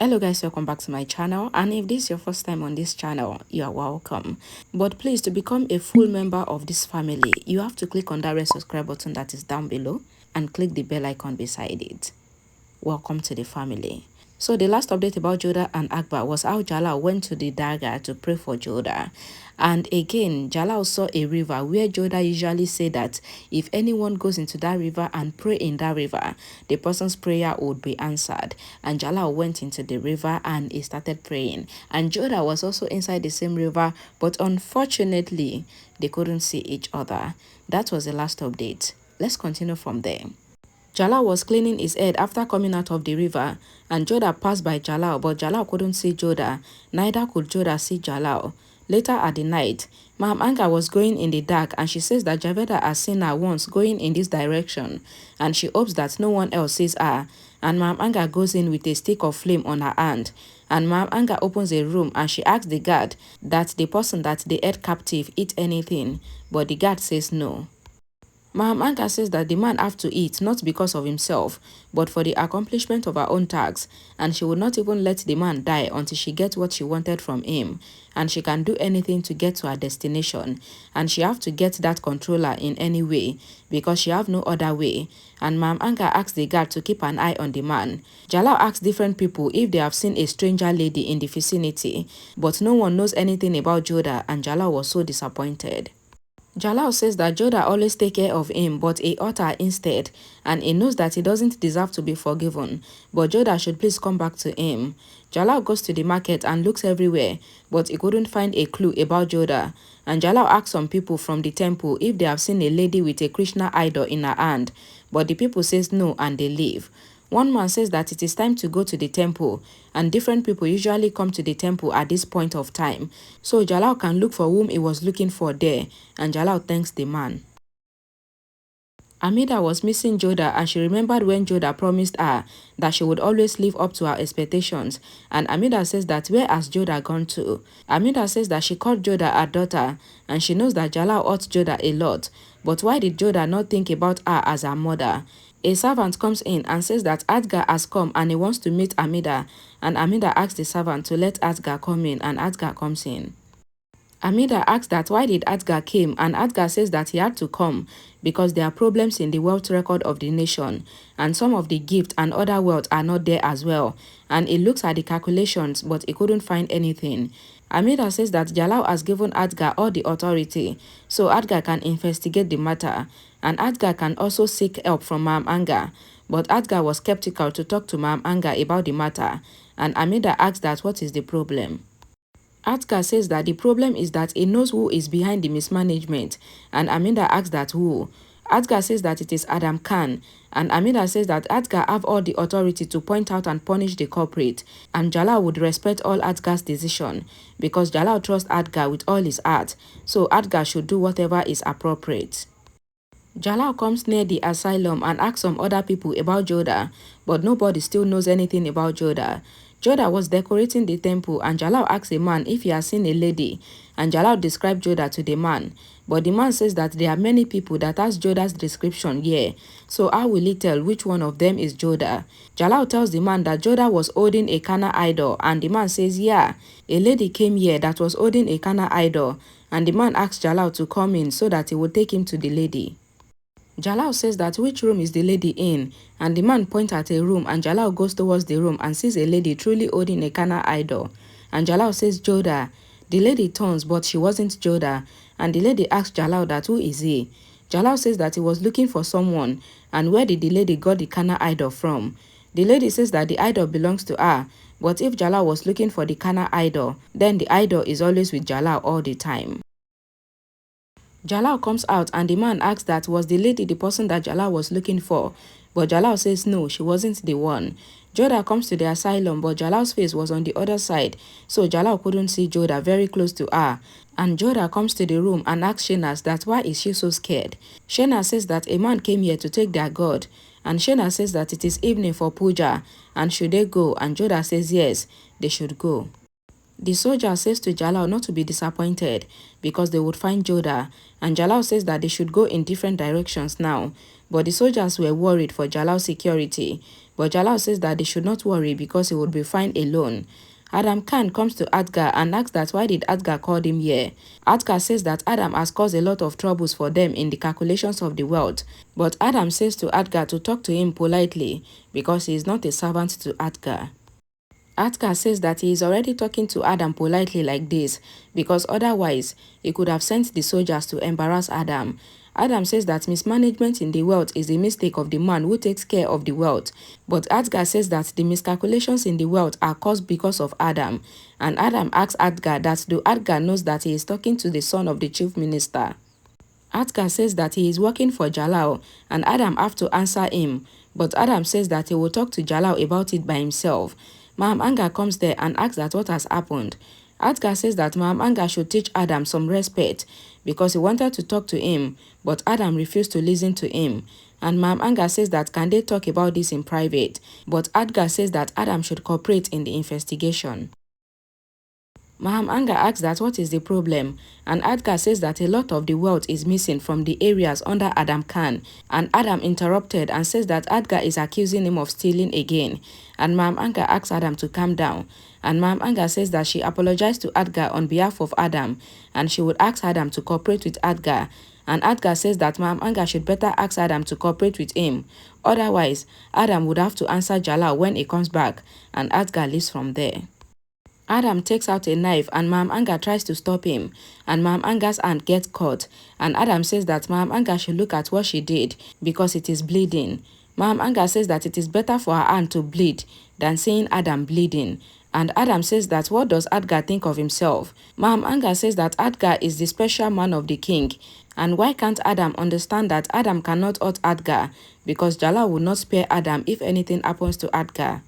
Hello guys, welcome back to my channel, and if this is your first time on this channel, you are welcome. But please, to become a full member of this family, you have to click on that red subscribe button that is down below and click the bell icon beside it. Welcome to the family. So the last update about Jodha and Akbar was how Jalal went to the Dargah to pray for Jodha. And again, Jalal saw a river where Jodha usually say that if anyone goes into that river and pray in that river, the person's prayer would be answered. And Jalal went into the river and he started praying. And Jodha was also inside the same river, but unfortunately, they couldn't see each other. That was the last update. Let's continue from there. Jalal was cleaning his head after coming out of the river, and Jodha passed by Jalal, but Jalal couldn't see Jodha. Neither could Jodha see Jalal. Later at the night, Ma'am Anga was going in the dark, and she says that Javeda has seen her once going in this direction, and she hopes that no one else sees her. And Ma'am Anga goes in with a stick of flame on her hand. And Ma'am Anga opens a room and she asks the guard that the person that they held captive eat anything, but the guard says no. Ma'am Anga says that the man have to eat not because of himself, but for the accomplishment of her own tasks, and she would not even let the man die until she gets what she wanted from him, and she can do anything to get to her destination, and she have to get that controller in any way, because she have no other way. And Ma'am Anga asks the guard to keep an eye on the man. Jalal asks different people if they have seen a stranger lady in the vicinity, but no one knows anything about Jodha, and Jalal was so disappointed. Jalal says that Jodha always take care of him, but he hurt her instead, and he knows that he doesn't deserve to be forgiven, but Jodha should please come back to him. Jalal goes to the market and looks everywhere, but he couldn't find a clue about Jodha, and Jalal asks some people from the temple if they have seen a lady with a Krishna idol in her hand, but the people says no and they leave. One man says that it is time to go to the temple, and different people usually come to the temple at this point of time, so Jalal can look for whom he was looking for there, and Jalal thanks the man. Amida was missing Jodha, and she remembered when Jodha promised her that she would always live up to her expectations, and Amida says that where has Jodha gone to? Amida says that she called Jodha her daughter, and she knows that Jalal hurt Jodha a lot, but why did Jodha not think about her as her mother? A servant comes in and says that Akbar has come and he wants to meet Amida, and Amida asks the servant to let Akbar come in, and Akbar comes in. Amida asks that why did Akbar came, and Akbar says that he had to come because there are problems in the wealth record of the nation, and some of the gifts and other wealth are not there as well, and he looks at the calculations but he couldn't find anything. Amida says that Jalal has given Akbar all the authority, so Akbar can investigate the matter, and Akbar can also seek help from Ma'am Anga, but Akbar was skeptical to talk to Ma'am Anga about the matter, and Amida asks that what is the problem. Akbar says that the problem is that he knows who is behind the mismanagement, and Amida asks that who. Akbar says that it is Adam Khan, and Amida says that Akbar have all the authority to point out and punish the culprit, and Jalal would respect all Akbar's decision, because Jalal trusts Akbar with all his heart, so Akbar should do whatever is appropriate. Jalal comes near the asylum and asks some other people about Jodha, but nobody still knows anything about Jodha. Jodha was decorating the temple, and Jalal asks a man if he has seen a lady, and Jalal described Jodha to the man, but the man says that there are many people that has Jodha's description here, so how will he tell which one of them is Jodha? Jalal tells the man that Jodha was holding a Kana idol, and the man says yeah, a lady came here that was holding a Kana idol, and the man asks Jalal to come in so that he would take him to the lady. Jalal says that which room is the lady in, and the man points at a room, and Jalal goes towards the room and sees a lady truly holding a Kana idol, and Jalal says Jodha. The lady turns, but she wasn't Jodha, and the lady asks Jalal that who is he. Jalal says that he was looking for someone, and where did the lady got the Kana idol from? The lady says that the idol belongs to her, but if Jalal was looking for the Kana idol, then the idol is always with Jalal all the time. Jalal comes out, and the man asks that was the lady the person that Jalal was looking for, but Jalal says no, she wasn't the one. Jodha comes to the asylum, but Jalal's face was on the other side, so Jalal couldn't see Jodha very close to her. And Jodha comes to the room and asks Shenas that why is she so scared. Shenas says that a man came here to take their god, and Shenas says that it is evening for puja, and should they go, and Jodha says yes, they should go. The soldier says to Jalal not to be disappointed because they would find Jodha, and Jalal says that they should go in different directions now, but the soldiers were worried for Jalal's security, but Jalal says that they should not worry because he would be fine alone. Adam Khan comes to Akbar and asks that why did Akbar call him here. Akbar says that Adam has caused a lot of troubles for them in the calculations of the wealth, but Adam says to Akbar to talk to him politely because he is not a servant to Akbar. Akbar says that he is already talking to Adam politely like this because otherwise he could have sent the soldiers to embarrass Adam. Adam says that mismanagement in the wealth is a mistake of the man who takes care of the wealth, but Akbar says that the miscalculations in the wealth are caused because of Adam, and Adam asks Akbar that though Akbar knows that he is talking to the son of the chief minister. Akbar says that he is working for Jalal and Adam have to answer him, but Adam says that he will talk to Jalal about it by himself. Maham Anga comes there and asks that what has happened. Akbar says that Maham Anga should teach Adam some respect because he wanted to talk to him, but Adam refused to listen to him. And Maham Anga says that can they talk about this in private, but Akbar says that Adam should cooperate in the investigation. Maham Anga asks that what is the problem, and Akbar says that a lot of the wealth is missing from the areas under Adam Khan, and Adam interrupted and says that Akbar is accusing him of stealing again, and Maham Anga asks Adam to calm down, and Maham Anga says that she apologized to Akbar on behalf of Adam, and she would ask Adam to cooperate with Akbar, and Akbar says that Maham Anga should better ask Adam to cooperate with him, otherwise Adam would have to answer Jalal when he comes back, and Akbar leaves from there. Adam takes out a knife and Maham Anga tries to stop him, and Maham Anga's hand gets caught, and Adam says that Maham Anga should look at what she did because it is bleeding. Maham Anga says that it is better for her hand to bleed than seeing Adam bleeding, and Adam says that what does Akbar think of himself? Maham Anga says that Akbar is the special man of the king, and why can't Adam understand that Adam cannot hurt Akbar because Jalal will not spare Adam if anything happens to Akbar.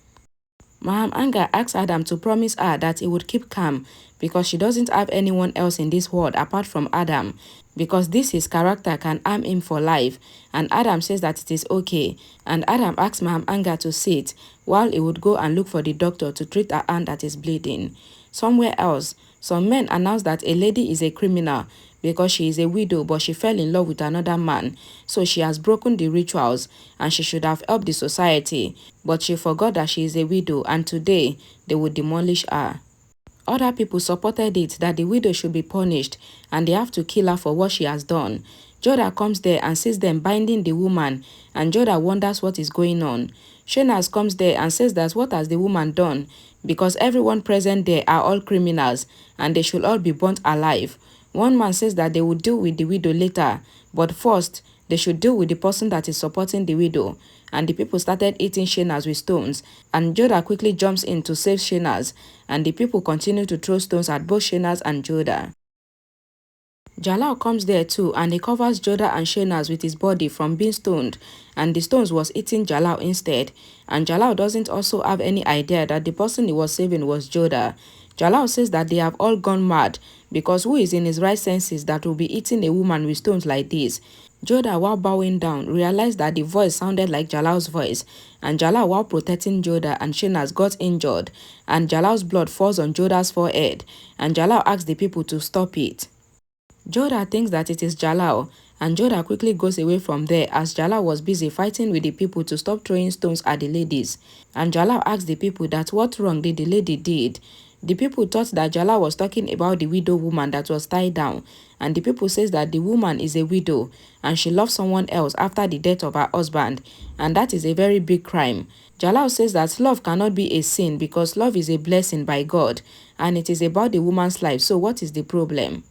Maham Anga asks Adam to promise her that he would keep calm because she doesn't have anyone else in this world apart from Adam, because this his character can harm him for life, and Adam says that it is okay, and Adam asks Maham Anga to sit while he would go and look for the doctor to treat her hand that is bleeding. Somewhere else, some men announce that a lady is a criminal because she is a widow but she fell in love with another man, so she has broken the rituals and she should have helped the society, but she forgot that she is a widow and today they would demolish her. Other people supported it that the widow should be punished and they have to kill her for what she has done. Jodha comes there and sees them binding the woman, and Jodha wonders what is going on. Shenas comes there and says that what has the woman done, because everyone present there are all criminals and they should all be burnt alive. One man says that they will deal with the widow later, but first they should deal with the person that is supporting the widow, and the people started eating Shenas with stones, and Jodha quickly jumps in to save Shenas, and the people continue to throw stones at both Shenas and Jodha. Jalal comes there too, and he covers Jodha and Shenas with his body from being stoned, and the stones was eating Jalal instead, and Jalal doesn't also have any idea that the person he was saving was Jodha. Jalal says that they have all gone mad because who is in his right senses that will be eating a woman with stones like this? Jodha, while bowing down, realized that the voice sounded like Jalal's voice, and Jalal, while protecting Jodha and Shenas, got injured, and Jalal's blood falls on Jodha's forehead, and Jalal asks the people to stop it. Jodha thinks that it is Jalal, and Jodha quickly goes away from there as Jalal was busy fighting with the people to stop throwing stones at the ladies, and Jalal asks the people that what wrong did the lady did. The people thought that Jalal was talking about the widow woman that was tied down, and the people says that the woman is a widow and she loves someone else after the death of her husband, and that is a very big crime. Jalal says that love cannot be a sin because love is a blessing by God, and it is about the woman's life, so what is the problem?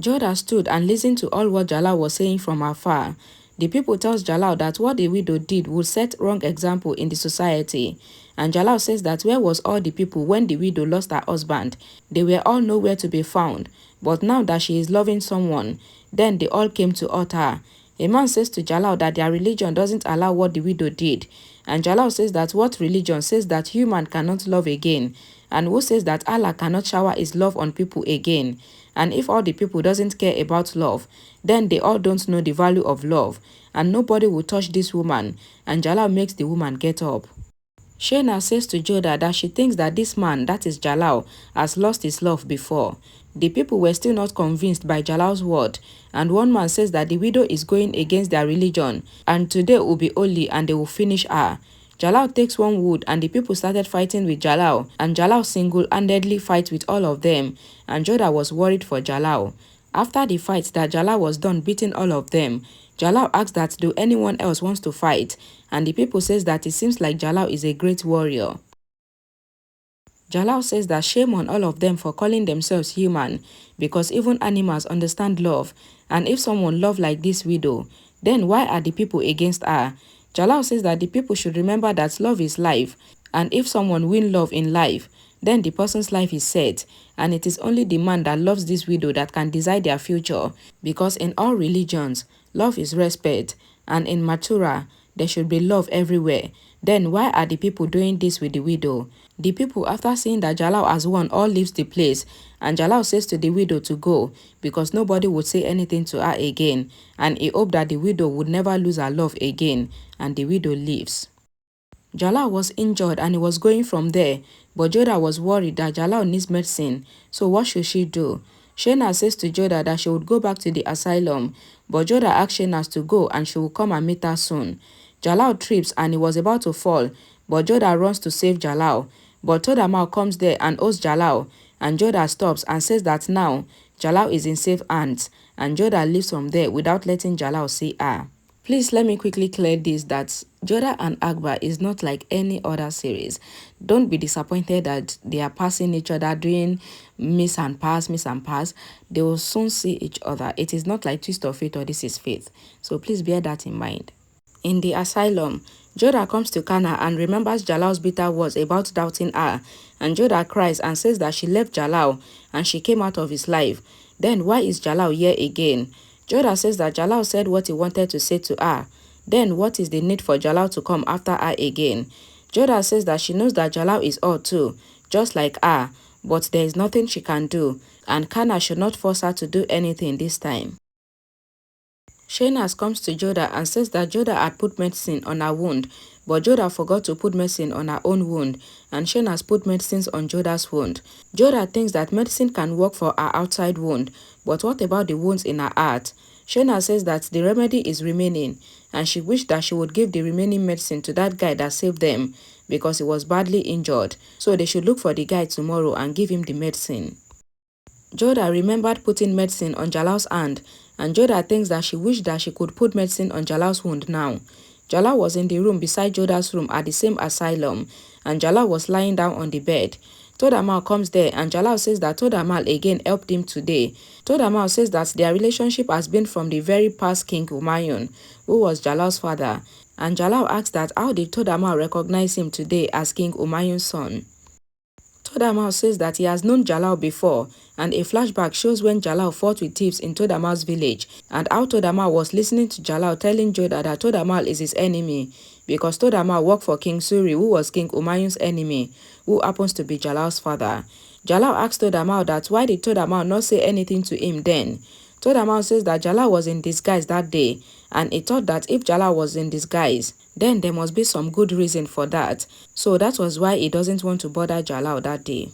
Jodha stood and listened to all what Jalal was saying from afar. The people tells Jalal that what the widow did would set wrong example in the society. And Jalal says that where was all the people when the widow lost her husband? They were all nowhere to be found. But now that she is loving someone, then they all came to hurt her. A man says to Jalal that their religion doesn't allow what the widow did. And Jalal says that what religion says that human cannot love again. And who says that Allah cannot shower his love on people again. And if all the people doesn't care about love, then they all don't know the value of love, and nobody will touch this woman, and Jalal makes the woman get up. Shena says to Jodha that she thinks that this man, that is Jalal, has lost his love before. The people were still not convinced by Jalal's word, and one man says that the widow is going against their religion, and today will be holy and they will finish her. Jalal takes one wood and the people started fighting with Jalal, and Jalal single-handedly fight with all of them, and Jodha was worried for Jalal. After the fight that Jalal was done beating all of them, Jalal asked that do anyone else wants to fight, and the people says that it seems like Jalal is a great warrior. Jalal says that shame on all of them for calling themselves human, because even animals understand love, and if someone love like this widow, then why are the people against her? Jalal says that the people should remember that love is life, and if someone win love in life, then the person's life is set, and it is only the man that loves this widow that can decide their future, because in all religions, love is respect, and in Mathura, there should be love everywhere. Then why are the people doing this with the widow? The people, after seeing that Jalal has won, all leaves the place, and Jalal says to the widow to go because nobody would say anything to her again, and he hoped that the widow would never lose her love again, and the widow leaves. Jalal was injured and he was going from there, but Jodha was worried that Jalal needs medicine, so what should she do? Shena says to Jodha that she would go back to the asylum, but Jodha asked Shena to go and she will come and meet her soon. Jalal trips and he was about to fall, but Jodha runs to save Jalal. But Todalmal comes there and owes Jalal, and Jodha stops and says that now Jalal is in safe hands, and Jodha leaves from there without letting Jalal see her. Please let me quickly clear this that Jodha and Akbar is not like any other series. Don't be disappointed that they are passing each other, doing miss and pass. They will soon see each other. It is not like Twist of Fate or This Is Fate. So please bear that in mind. In the asylum, Jodha comes to Kana and remembers Jalal's bitter words about doubting her, and Jodha cries and says that she left Jalal and she came out of his life. Then why is Jalal here again? Jodha says that Jalal said what he wanted to say to her. Then what is the need for Jalal to come after her again? Jodha says that she knows that Jalal is odd too, just like her, but there is nothing she can do, and Kana should not force her to do anything this time. Shaynas comes to Jodha and says that Jodha had put medicine on her wound, but Jodha forgot to put medicine on her own wound, and Shaynas put medicines on Jodha's wound. Jodha thinks that medicine can work for her outside wound, but what about the wounds in her heart? Shayna says that the remedy is remaining, and she wished that she would give the remaining medicine to that guy that saved them, because he was badly injured, so they should look for the guy tomorrow and give him the medicine. Jodha remembered putting medicine on Jalal's hand, and Jodha thinks that she wished that she could put medicine on Jalal's wound now. Jalal was in the room beside Jodha's room at the same asylum, and Jalal was lying down on the bed. Todalmal comes there and Jalal says that Todalmal again helped him today. Todalmal says that their relationship has been from the very past King Humayun, who was Jalal's father, and Jalal asks that how did Todalmal recognize him today as King Humayun's son. Todalmal says that he has known Jalal before, and a flashback shows when Jalal fought with thieves in Todalmal's village, and how Todalmal was listening to Jalal telling Jodha that Todalmal is his enemy, because Todalmal worked for King Suri, who was King Humayun's enemy, who happens to be Jalal's father. Jalal asked Todalmal that why did Todalmal not say anything to him then. Todalmal says that Jalal was in disguise that day, and he thought that if Jalal was in disguise, then there must be some good reason for that, so that was why he doesn't want to bother Jalal that day.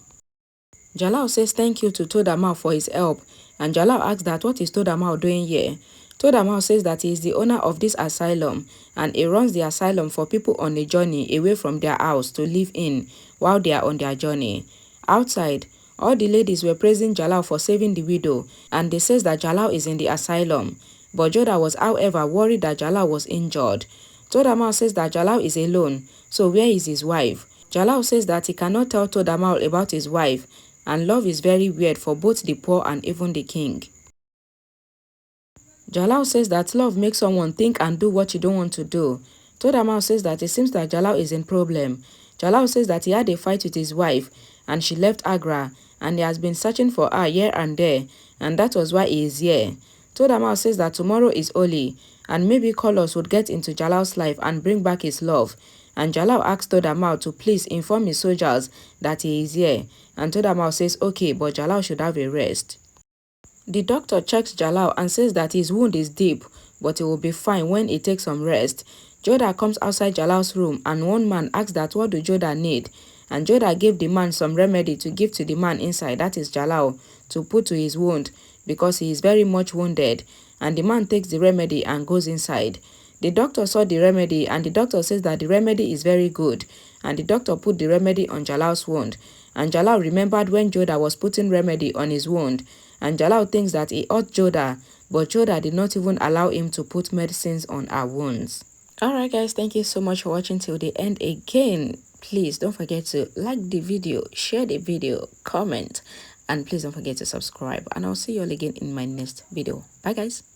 Jalal says thank you to Todalmal for his help, and Jalal asks that what is Todalmal doing here. Todalmal says that he is the owner of this asylum, and he runs the asylum for people on a journey away from their house to live in while they are on their journey. Outside, all the ladies were praising Jalal for saving the widow, and they says that Jalal is in the asylum, but Jodha was however worried that Jalal was injured. Todalmal says that Jalal is alone, so where is his wife? Jalal says that he cannot tell Todalmal about his wife, and love is very weird for both the poor and even the king. Jalal says that love makes someone think and do what you don't want to do. Todalmal says that it seems that Jalal is in problem. Jalal says that he had a fight with his wife, and she left Agra, and he has been searching for her here and there, and that was why he is here. Todalmal says that tomorrow is holy, and maybe Kolos would get into Jalal's life and bring back his love. And Jalal asks Todalmal to please inform his soldiers that he is here, and Todalmal says okay, but Jalal should have a rest. The doctor checks Jalal and says that his wound is deep, but he will be fine when he takes some rest. Jodha comes outside Jalal's room, and one man asks that what do Jodha need, and Jodha gave the man some remedy to give to the man inside, that is Jalal, to put to his wound, because he is very much wounded, and the man takes the remedy and goes inside. The doctor saw the remedy and the doctor says that the remedy is very good. And the doctor put the remedy on Jalal's wound. And Jalal remembered when Jodha was putting remedy on his wound. And Jalal thinks that he hurt Jodha, but Jodha did not even allow him to put medicines on her wounds. Alright guys, thank you so much for watching till the end again. Please don't forget to like the video, share the video, comment, and please don't forget to subscribe. And I'll see you all again in my next video. Bye guys.